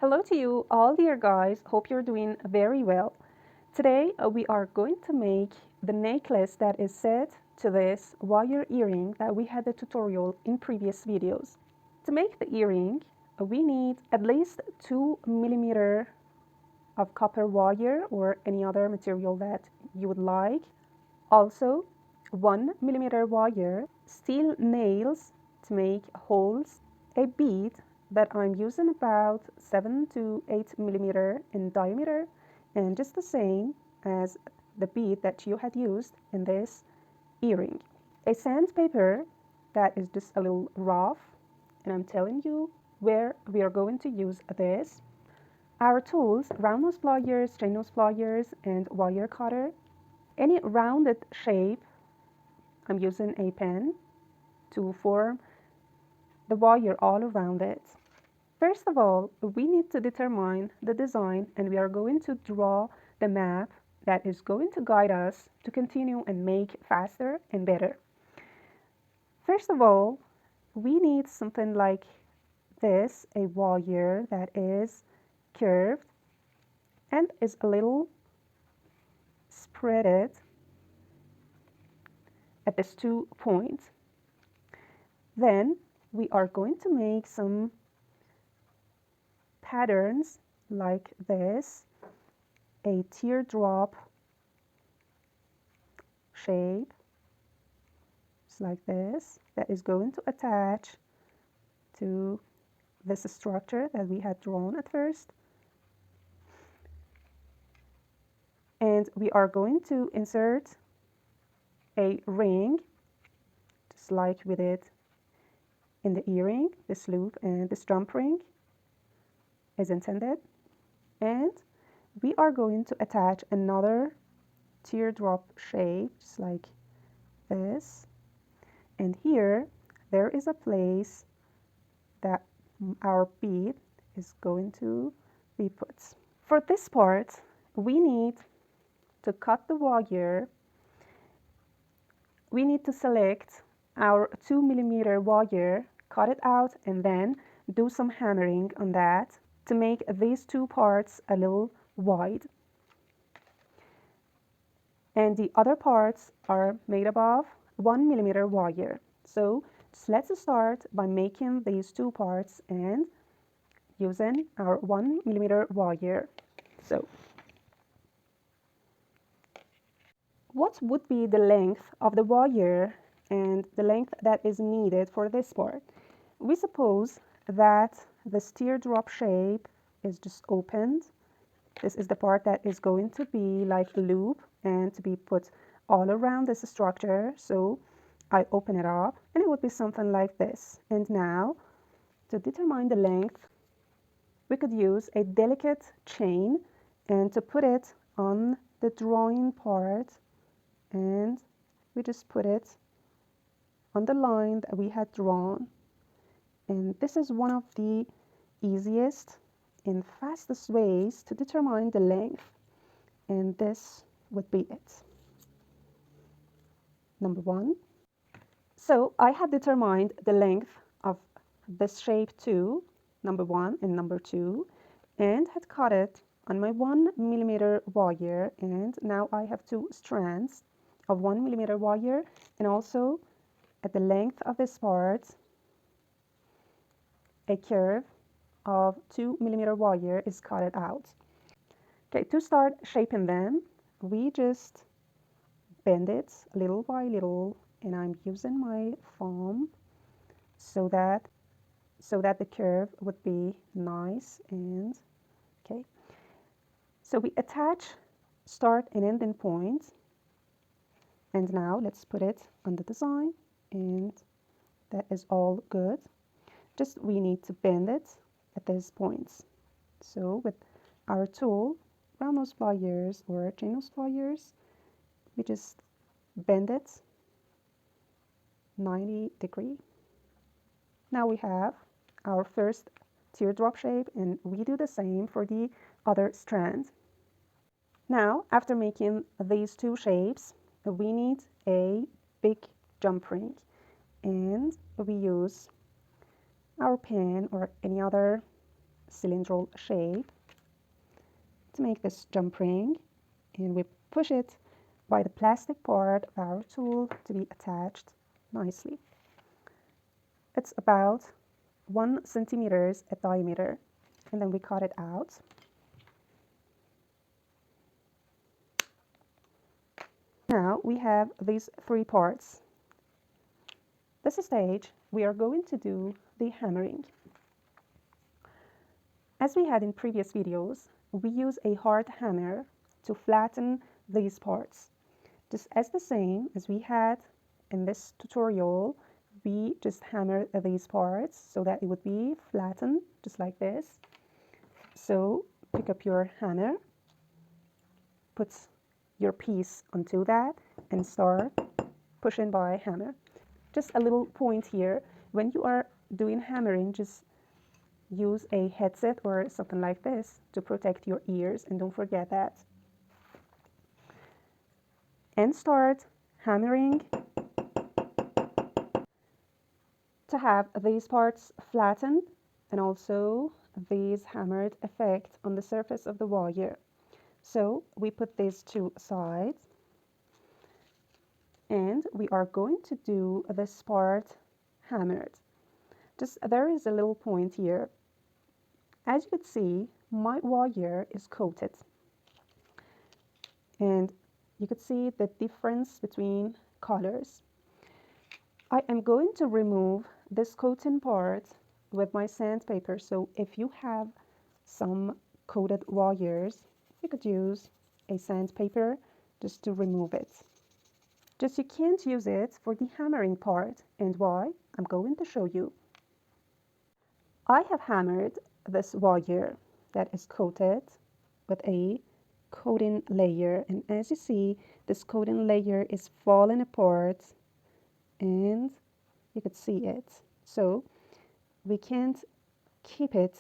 Hello to you all, dear guys. Hope you're doing very well. Today we are going to make the necklace that is set to this wire earring that we had the tutorial in previous videos. To make the earring, we need at least 2 mm of copper wire or any other material that you would like. Also, 1 mm wire, steel nails to make holes, a bead that I'm using about 7 to 8 mm in diameter, and just the same as the bead that you had used in this earring. A sandpaper that is just a little rough, and I'm telling you where we are going to use this. Our tools, round nose pliers, chain nose pliers, and wire cutter. Any rounded shape, I'm using a pen to form the wire all around it. First of all, we need to determine the design, and we are going to draw the map that is going to guide us to continue and make faster and better. First of all, we need something like this, a wire that is curved and is a little spreaded at these 2 points. Then we are going to make some patterns like this, a teardrop shape, just like this, that is going to attach to this structure that we had drawn at first. And we are going to insert a ring, just like we did in the earring, this loop and this jump ring is intended. And we are going to attach another teardrop shape, just like this. And here, there is a place that our bead is going to be put. For this part, we need to cut the wire. We need to select our 2 mm wire, cut it out, and then do some hammering on that to make these two parts a little wide. And the other parts are made up of 1 mm wire. So let's start by making these two parts and using our 1 mm wire. So what would be the length of the wire and the length that is needed for this part? We suppose that the teardrop shape is just opened. This is the part that is going to be like the loop and to be put all around this structure. So I open it up and it would be something like this. And now to determine the length, we could use a delicate chain and to put it on the drawing part, and we just put it on the line that we had drawn. And this is one of the easiest and fastest ways to determine the length, and this would be it. Number one. So I had determined the length of this shape too, number one and number two, and had cut it on my 1 mm wire, and now I have two strands of 1 mm wire, and also at the length of this part a curve of 2 mm wire is cut out. Okay, to start shaping them, we just bend it little by little, and I'm using my thumb so that the curve would be nice. And okay, so we attach start and ending points, and now let's put it on the design, and that is all good. Just we need to bend it at these points. So with our tool, round nose pliers or chain nose pliers, we just bend it 90 degree. Now we have our first teardrop shape, and we do the same for the other strand. Now, after making these two shapes, we need a big jump ring, and we use our pen or any other cylindrical shape to make this jump ring, and we push it by the plastic part of our tool to be attached nicely. It's about 1 centimeter at diameter, and then we cut it out. Now we have these 3 parts. This stage we are going to do the hammering. As we had in previous videos, we use a hard hammer to flatten these parts. Just as the same as we had in this tutorial, we just hammer these parts so that it would be flattened, just like this. So pick up your hammer, put your piece onto that, and start pushing by hammer. Just a little point here, when you are doing hammering, just use a headset or something like this to protect your ears, and don't forget that. And start hammering to have these parts flattened and also these hammered effect on the surface of the wire. So we put these two aside, and we are going to do this part hammered. Just there is a little point here. As you can see, my wire is coated, and you can see the difference between colors. I am going to remove this coating part with my sandpaper, so if you have some coated wires, you could use a sandpaper just to remove it. Just you can't use it for the hammering part, and why? I'm going to show you. I have hammered this wire that is coated with a coating layer, and as you see, this coating layer is falling apart, and you could see it. So we can't keep it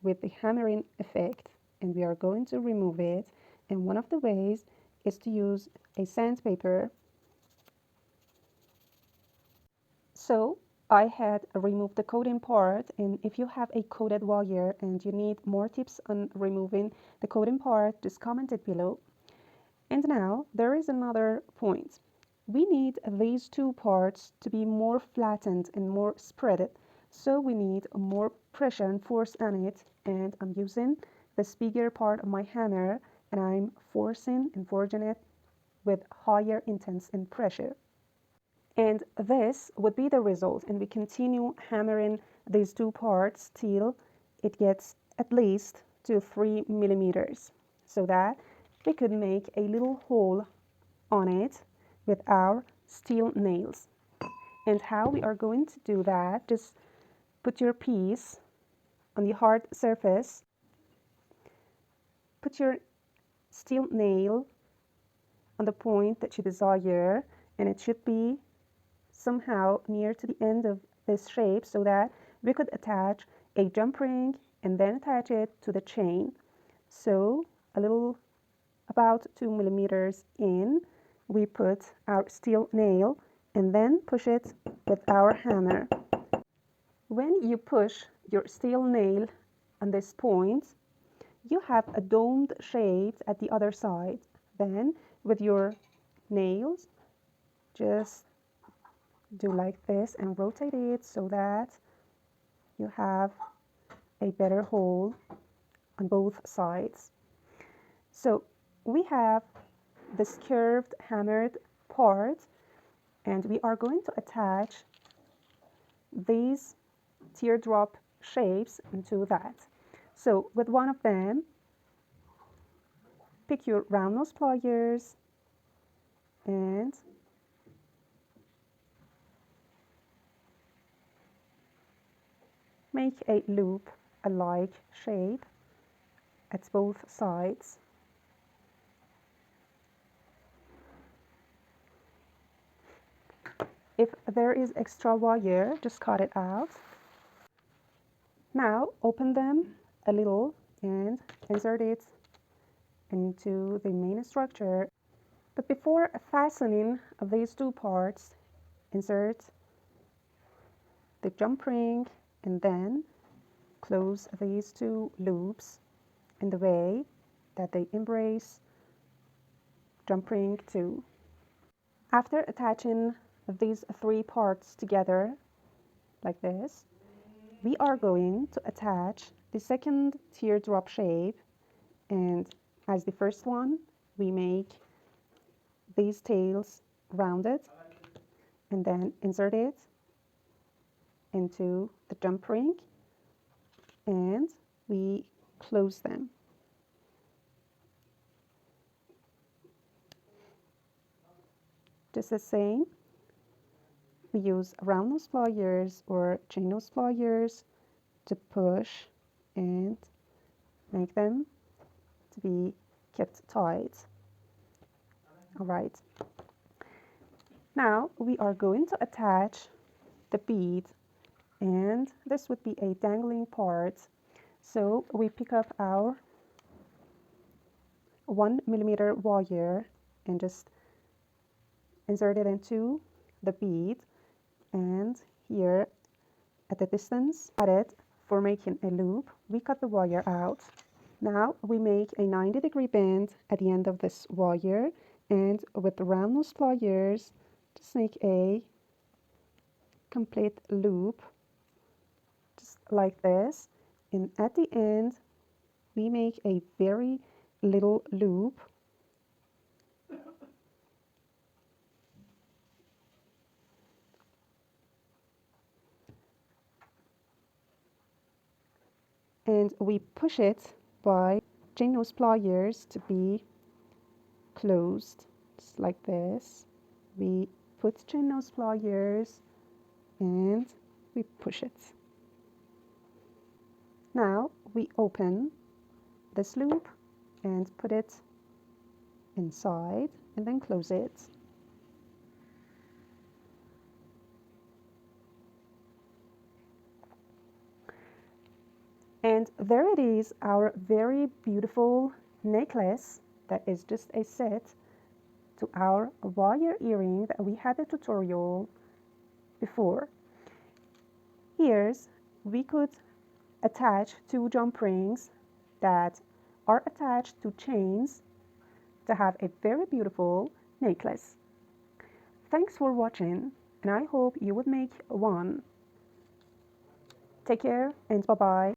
with the hammering effect, and we are going to remove it, and one of the ways is to use a sandpaper. So I had removed the coating part, and if you have a coated wire and you need more tips on removing the coating part, just comment it below. And now there is another point. We need these two parts to be more flattened and more spread, so we need more pressure and force on it, and I'm using this bigger part of my hammer, and I'm forcing and forging it with higher intense and pressure. And this would be the result, and we continue hammering these two parts till it gets at least to 3 millimeters, so that we could make a little hole on it with our steel nails. And how we are going to do that, just put your piece on the hard surface, put your steel nail on the point that you desire, and it should be somehow near to the end of this shape, so that we could attach a jump ring and then attach it to the chain. So a little about 2 millimeters in, we put our steel nail and then push it with our hammer. When you push your steel nail on this point, you have a domed shape at the other side. Then with your nails, just do like this and rotate it so that you have a better hole on both sides. So we have this curved hammered part, and we are going to attach these teardrop shapes into that. So with one of them, pick your round nose pliers and make a loop, a like shape at both sides. If there is extra wire, just cut it out. Now open them a little and insert it into the main structure. But before fastening these two parts, insert the jump ring and then close these two loops in the way that they embrace jump ring 2. After attaching these three parts together like this, we are going to attach the second teardrop shape, and as the first one we make these tails rounded and then insert it into the jump ring and we close them. Just the same, we use round nose pliers or chain nose pliers to push and make them to be kept tight. All right. Now we are going to attach the bead, and this would be a dangling part. So we pick up our 1mm wire and just insert it into the bead, and here at the distance added for making a loop, we cut the wire out. Now we make a 90-degree bend at the end of this wire, and with the round nose pliers just make a complete loop just like this, and at the end we make a very little loop and we push it by chain nose pliers to be closed just like this. We put chain nose pliers and we push it. Now we open this loop and put it inside and then close it. And there it is, our very beautiful necklace that is just a set to our wire earring that we had a tutorial before. Here's, we could attach two jump rings that are attached to chains to have a very beautiful necklace. Thanks for watching, and I hope you would make one. Take care and bye-bye.